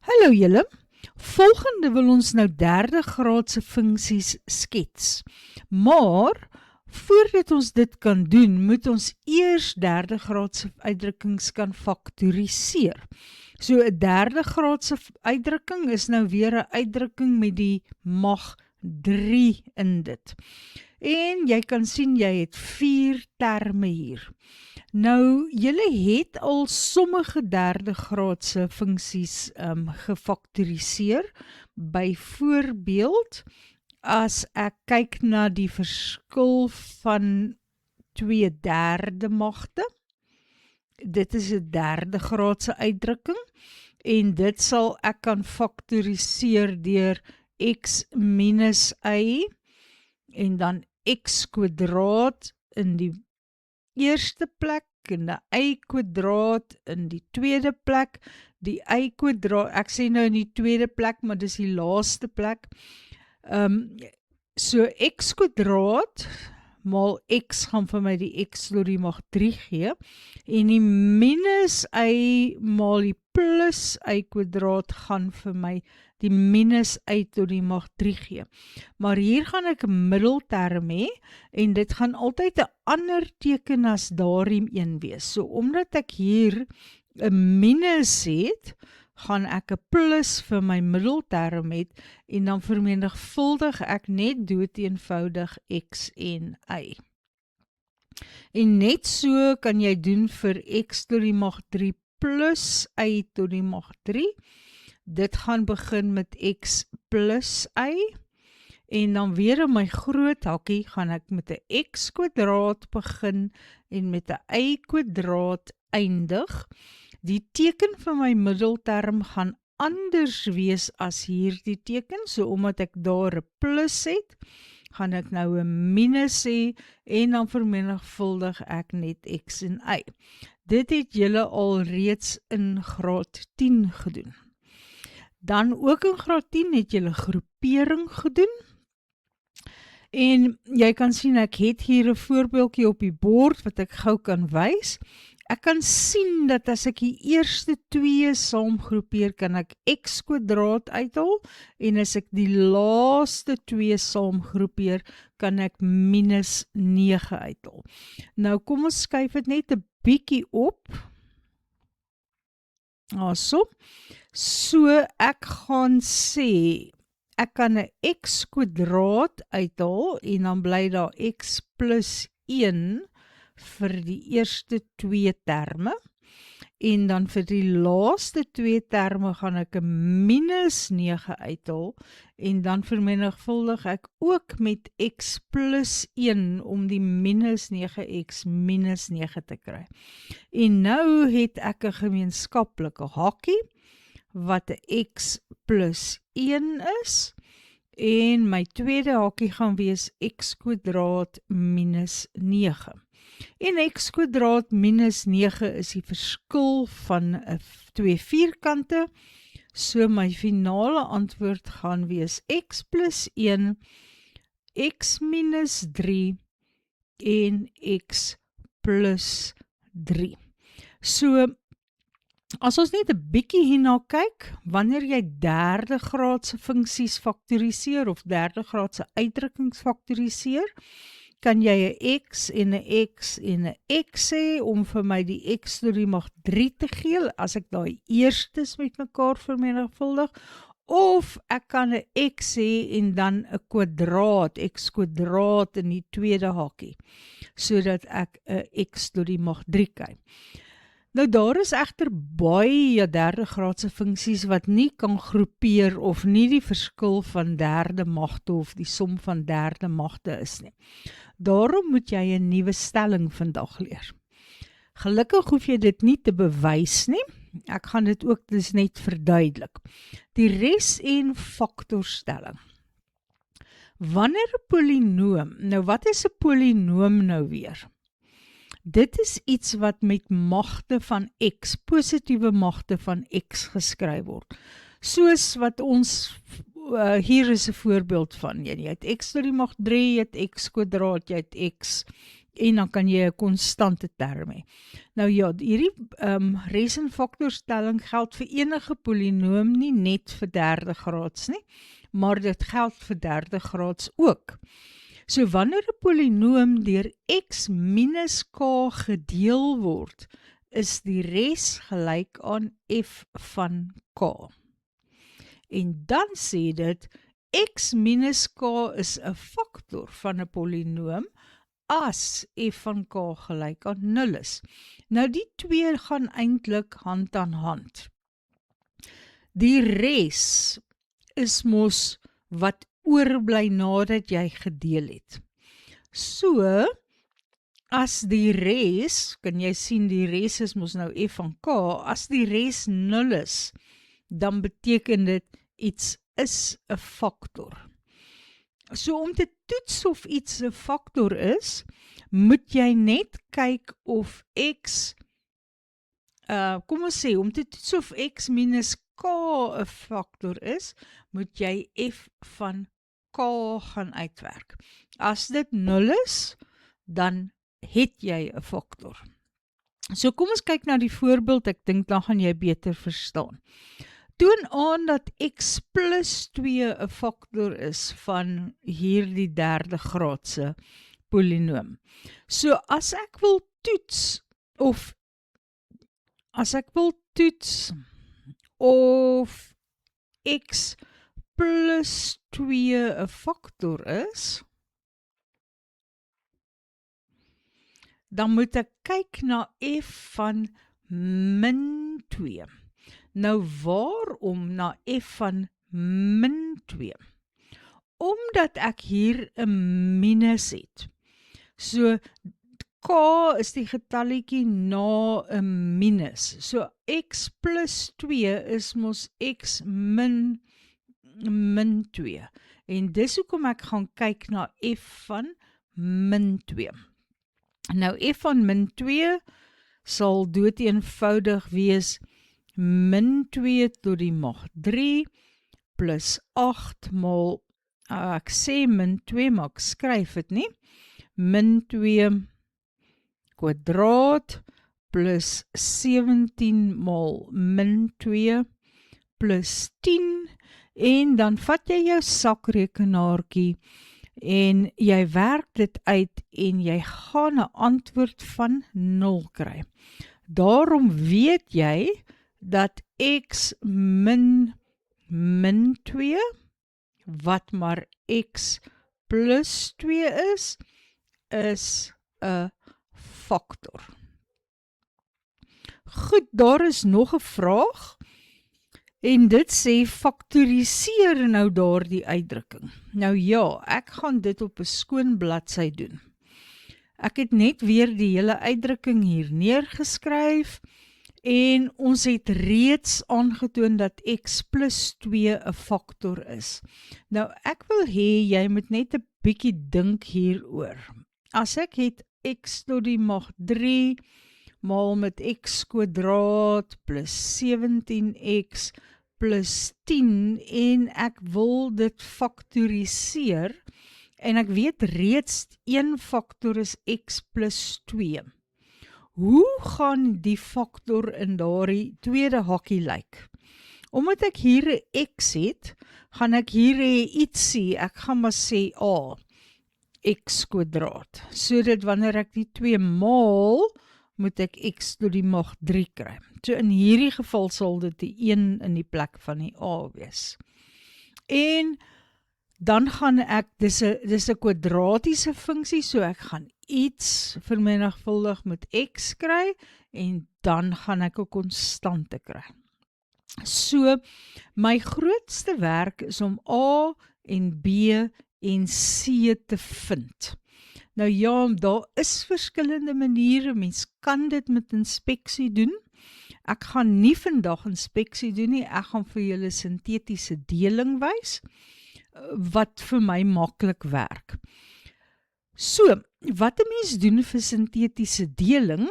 Hallo julle, volgende wil ons nou derde graadse funksies skets. Maar, voordat ons dit kan doen, moet ons eers derde graadse uitdrukkings kan faktoriseer. So 'n derde graadse uitdrukking is nou weer 'n uitdrukking met die mag 3 in dit. En jy kan sien jy het 4 terme hier. Nou, julle het al sommige derde graadse funksies gefaktoriseer. Byvoorbeeld, as ek kyk na die verskil van 2/3 magte, dit is 'n derde graadse uitdrukking, en dit sal ek kan faktoriseer deur x minus y, en dan x kwadraat in die eerste plek, en die y kwadraat in die tweede plek, die y kwadraat, ek sê nou in die tweede plek, maar dis die laaste plek, so x kwadraat maal x gaan vir my die x door die mag 3 gee, en die minus y maal die plus y kwadraat gaan vir my die minus y tot die mag 3 gee. Maar hier gaan ek 'n middelterm hê, en dit gaan altyd 'n ander teken as daarin een wees. So, omdat ek hier 'n minus het, gaan ek 'n plus vir my middelterm het, en dan vermenigvuldig ek net doeteenvoudig x en y. En net so kan jy doen vir x tot die mag 3 plus y tot die mag 3. Dit gaan begin met x plus y, en dan weer in my groot hakkie gaan ek met 'n x kwadraat begin, en met 'n y kwadraat eindig. Die teken van my middelterm gaan anders wees as hierdie teken, so omdat ek daar 'n plus het, gaan ek nou 'n minus hê, en dan vermenigvuldig ek net x en y. Dit het julle al reeds in graad 10 gedoen. Dan ook in graad 10 het julle groepering gedoen. En jy kan sien ek het hier 'n voorbeeldjie op die bord wat ek gou kan wys. Ek kan sien dat as ek die eerste 2 saamgroepeer, kan ek x kwadraat uithaal, en as ek die laaste 2 saamgroepeer, kan ek minus 9 uithaal. Nou kom ons skuif dit net 'n bietjie op. So ek gaan sê, ek kan 'n x kwadraat uithaal, en dan bly daar x plus 1 vir die eerste 2 terme, en dan vir die laaste 2 terme gaan ek 'n minus 9 uithaal, en dan vermenigvuldig ek ook met x plus 1 om die minus 9x minus 9 te kry. En nou het ek 'n gemeenskaplike hakkie, wat 'n x plus 1 is, en my tweede hakkie gaan wees x kwadraat minus 9. En x kwadraat minus 9 is die verskil van 2 vierkante, so my finale antwoord gaan wees x plus 1, x minus 3 en x plus 3. So, as ons net 'n bietjie hierna kyk, wanneer jy derde graadse funksies faktoriseer of derde graadse uitdrukkings faktoriseer, kan jy 'n x en 'n x en 'n x hê om vir my die x tot die mag 3 te gee, as ek daai eerstes met mekaar vermenigvuldig, of ek kan 'n x hê en dan 'n kwadraat, x kwadraat in die tweede hakkie, sodat ek 'n x tot die mag 3 kry. Nou daar is egter baie derde graadse funksies wat nie kan groepeer of nie die verskil van derde magte of die som van derde magte is nie. Daarom moet jy 'n nuwe stelling vandag leer. Gelukkig hoef jy dit nie te bewys nie. Ek gaan dit ook dus net verduidelik. Die res- en faktorstelling. Wanneer 'n polinoom, nou wat is 'n polinoom nou weer? Dit is iets wat met magte van x, positiewe magte van x geskryf word. Soos wat ons, hier is 'n voorbeeld van, jy het x tot die mag 3, jy het x kwadraat, jy het x en dan kan jy 'n konstante term hê. Nou ja, hierdie rekenfaktorstelling geld vir enige polinoom, nie net vir derde graads nie, maar dit geld vir derde graads ook. So wanneer 'n polinoom deur x minus k gedeel word, is die res gelyk aan f van k. En dan sê dit, x minus k is 'n faktor van 'n polinoom as f van k gelyk aan 0 is. Nou die twee gaan eintlik hand aan hand. Die res is mos wat oorbly nadat jy gedeel het. So, as die res, kan jy sien die res is mos nou f van k, as die res 0 is, dan beteken dit iets is 'n faktor. So om te toets of iets 'n faktor is, moet jy net kyk of x, kom ons sê, om te toets of x minus k 'n faktor is, moet jy f van k gaan uitwerk. As dit 0 is, dan het jy 'n faktor. So kom ons kyk na die voorbeeld, ek dink dan gaan jy beter verstaan. Toon aan dat x plus 2 'n faktor is van hierdie derde graadse polinoom. So as ek wil toets of x plus 2 'n faktor is, dan moet ek kyk na f van min 2. Nou waarom na f van min 2? Omdat ek hier 'n minus het. So k is die getalletjie na 'n minus. So x plus 2 is mos x min 2. En dis hoekom ek gaan kyk na f van min 2. Nou f van min 2 sal doeteenvoudig wees min 2 tot die mag 3 plus 8 maal, ek sê min 2, maar ek skryf dit nie, min 2 kwadraat plus 17 maal min 2 plus 10, en dan vat jy jou sakrekenaartjie en jy werk dit uit en jy gaan 'n antwoord van 0 kry. Daarom weet jy dat x min 2, wat maar x plus 2 is 'n faktor. Goed, daar is nog 'n vraag. En dit sê, faktoriseer nou daardie uitdrukking. Nou ja, ek gaan dit op 'n skoon bladsy doen. Ek het net weer die hele uitdrukking hier neergeskryf, en ons het reeds aangetoon dat x plus 2 'n faktor is. Nou, ek wil hê jy moet net 'n bietjie dink hieroor. As ek het x tot die mag 3 maal met x kwadraat plus 17x plus 10 en ek wil dit faktoriseer en ek weet reeds een faktor is x plus 2. Hoe gaan die faktor in daardie tweede hakkie lyk? Omdat ek hier 'n x het, gaan ek hier ietsie, ek gaan maar sê a, x kwadraat. So dat wanneer ek die 2 maal, moet ek x tot die mag 3 kry. So in hierdie geval sal dit die 1 in die plek van die a wees. En dan gaan ek, dis 'n kwadratiese funksie, so ek gaan iets vermenigvuldig met x kry, en dan gaan ek 'n konstante kry. So, my grootste werk is om a en b en c te vind. Nou ja, daar is verskillende maniere, mens kan dit met inspeksie doen. Ek gaan nie vandag inspeksie doen nie, ek gaan vir julle sintetiese deling wys, wat vir my maklik werk. So, wat 'n mens doen vir sintetiese deling,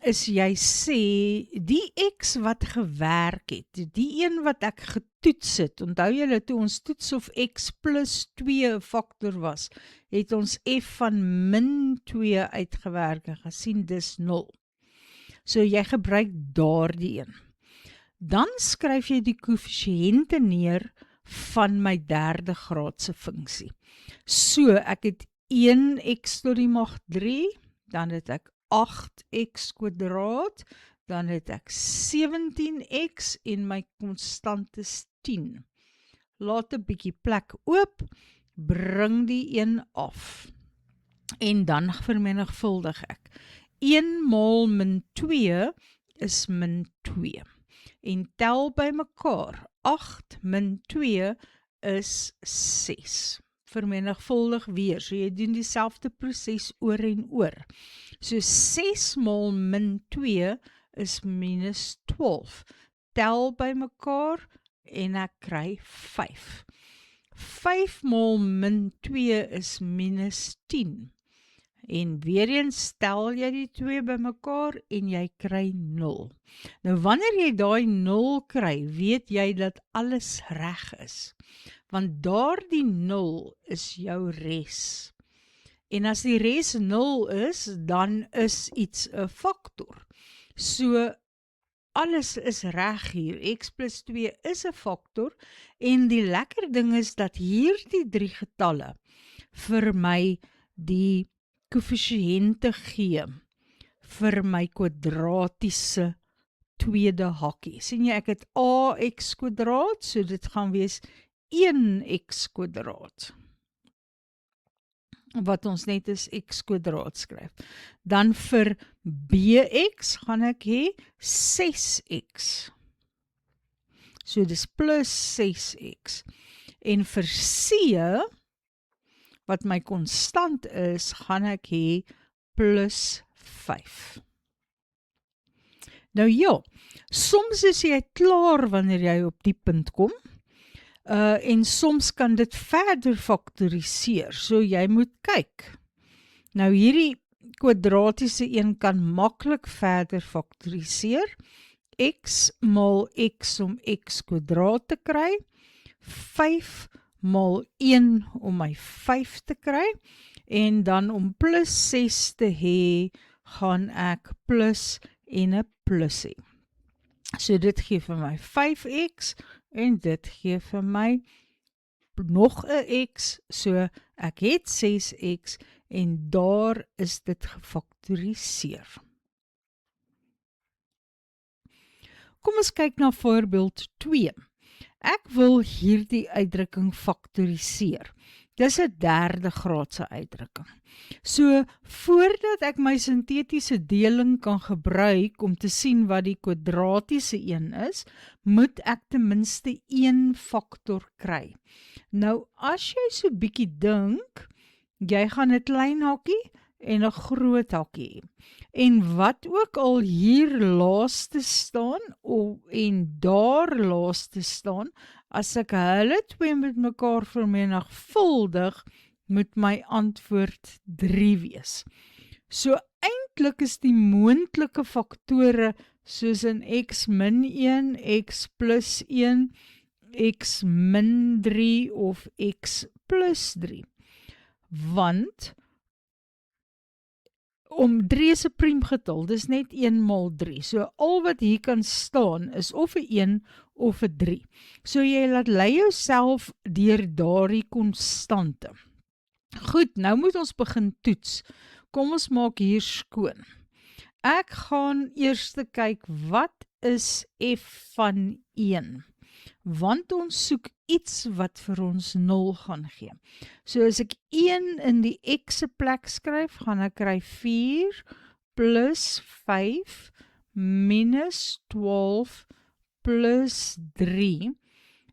is jy sê, die x wat gewerk het, die een wat ek getoets het, onthou julle toe ons toets of x plus 2 'n faktor was, het ons f van min 2 uitgewerk en gesien dis 0. So jy gebruik daardie een. Dan skryf jy die koëffisiënte neer van my derde graadse funksie. So ek het 1x tot die mag 3, dan het ek 8x kwadraat, dan het ek 17x en my konstant is 10. Laat 'n bietjie plek oop, bring die 1 af. En dan vermenigvuldig ek. 1 maal min 2 is min 2. En tel by mekaar. 8 min 2 is 6. Vermenigvuldig weer, so jy doen dieselfde proses oor en oor. So 6 maal min 2 is minus 12. Tel by mekaar en ek kry 5. 5 maal min 2 is minus 10. En weer eens tel jy die 2 by mekaar en jy kry 0. Nou wanneer jy daai 0 kry, weet jy dat alles reg is. Want daardie 0 is jou res. En as die res 0 is, dan is iets 'n faktor. So alles is reg hier. X plus 2 is 'n faktor en die lekker ding is dat hierdie 3 getalle vir my die koëffisiënte gee vir my kwadratiese tweede hakkie. Sien jy, ek het ax kwadraat, so dit gaan wees 1x kwadraat. Wat ons net is x kwadraat skryf. Dan vir bx gaan ek hê 6x. So dis plus 6x. En vir c, wat my konstant is, gaan ek hê plus 5. Nou ja, soms is jy klaar wanneer jy op die punt kom, en soms kan dit verder faktoriseer, so jy moet kyk. Nou hierdie kwadratiese een kan maklik verder faktoriseer, x maal x om x kwadraat te kry, 5 maal 1 om my 5 te kry, en dan om plus 6 te hê, gaan ek plus en 'n plus hê. So dit gee vir my 5x, en dit gee vir my nog 'n x, so ek het 6x, en daar is dit gefaktoriseer. Kom ons kyk na voorbeeld 2. Ek wil hierdie uitdrukking faktoriseer. Dis 'n derde graadse uitdrukking. So, voordat ek my sintetiese deling kan gebruik om te sien wat die kwadratiese een is, moet ek ten minste een faktor kry. Nou, as jy so bietjie dink, jy gaan 'n klein hakkie en 'n groot hakkie. En wat ook al hier laaste staan, en daar laaste staan, as ek hulle twee met mekaar vermenigvuldig, moet my antwoord 3 wees. So eintlik is die moontlike faktore soos in x min 1, x plus 1, x min 3 of x plus 3. Want om 3 is 'n priemgetal, dis net 1 maal 3. So al wat hier kan staan is of 'n 1 of 'n 3. So jy laat lei jouself deur daardie konstante. Goed, nou moet ons begin toets. Kom ons maak hier skoon. Ek gaan eers kyk wat is f van 1. Want ons soek iets wat vir ons 0 gaan gee. So as ek 1 in die x se plek skryf, gaan ek kry 4 plus 5 minus 12 plus 3.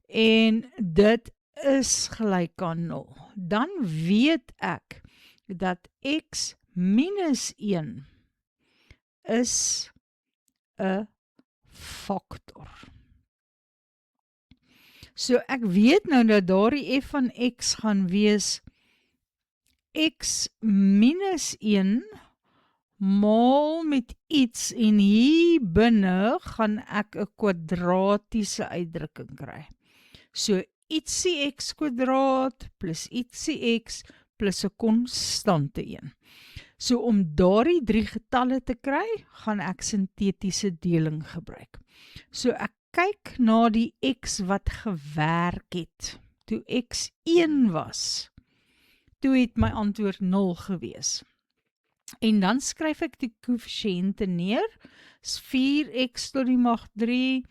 En dit is gelyk aan 0. Dan weet ek dat x minus 1 is 'n faktor. So ek weet nou dat daardie f van x gaan wees x minus 1 maal met iets en hier binne gaan ek 'n kwadratiese uitdrukking kry. So ietsie x kwadraat plus ietsie x plus 'n konstante een. So om daardie 3 getalle te kry, gaan ek sintetiese deling gebruik. So ek kyk na die x wat gewerk het. Toe x 1 was, toe het my antwoord 0 gewees. En dan skryf ek die koëffisiënte neer, is 4x tot die mag 3,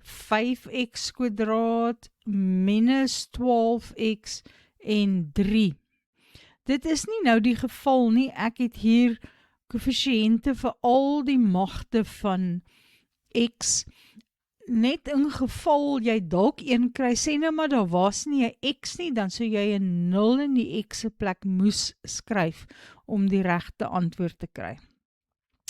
5x kwadraat, minus 12x en 3. Dit is nie nou die geval nie, ek het hier koëffisiënte vir al die magte van x, net in geval jy dalk 1 kry, sê nou maar daar was nie 'n x nie, dan sou jy 'n 0 in die x se plek moes skryf om die regte antwoord te kry.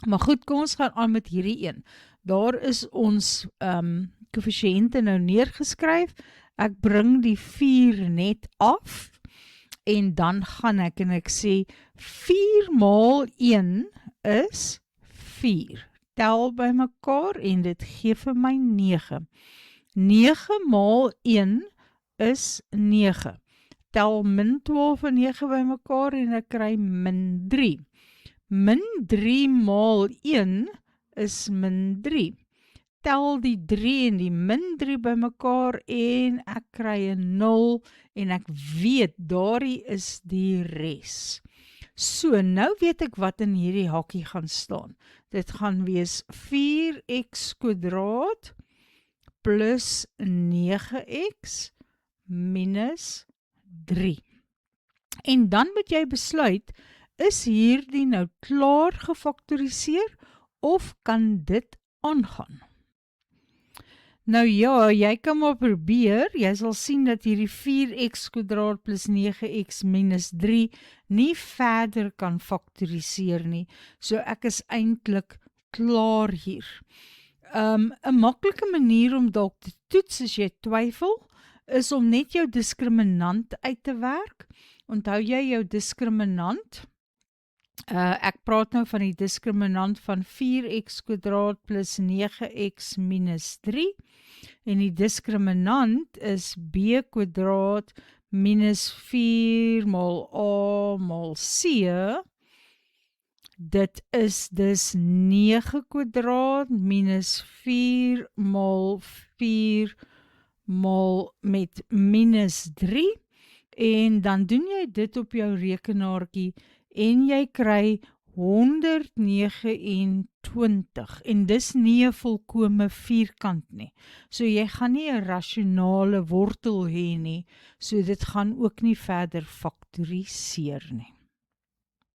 Maar goed, kom ons gaan aan met hierdie een. Daar is ons koëffisiënte nou neergeskryf. Ek bring die 4 net af en dan gaan ek en ek sê 4 maal 1 is 4. Tel by mekaar en dit gee vir my 9. 9 maal 1 is 9. Tel min 12 en 9 by mekaar en ek kry min 3. Min 3 maal 1 is min 3. Tel die 3 en die min 3 by mekaar en ek kry 'n 0 en ek weet daardie is die res. So, nou weet ek wat in hierdie hakkie gaan staan. Dit gaan wees 4x kwadraat plus 9x minus 3. En dan moet jy besluit, is hierdie nou klaar gefaktoriseer of kan dit aangaan? Nou ja, jy kan maar probeer, jy sal sien dat hierdie 4x kwadraat plus 9x minus 3 nie verder kan faktoriseer nie, so ek is eintlik klaar hier. 'n maklike manier om dalk te toets as jy twyfel, is om net jou diskriminant uit te werk. Onthou jy jou diskriminant? Ek praat nou van die diskriminant van 4x kwadraat plus 9x minus 3 en die diskriminant is b kwadraat minus 4 maal a maal c. Dit is dus 9 kwadraat minus 4 maal 4 maal met minus 3 en dan doen jy dit op jou rekenaartjie en jy kry 129 en dis nie 'n volkome vierkant nie. So jy gaan nie 'n rasionale wortel hê nie, so dit gaan ook nie verder faktoriseer nie.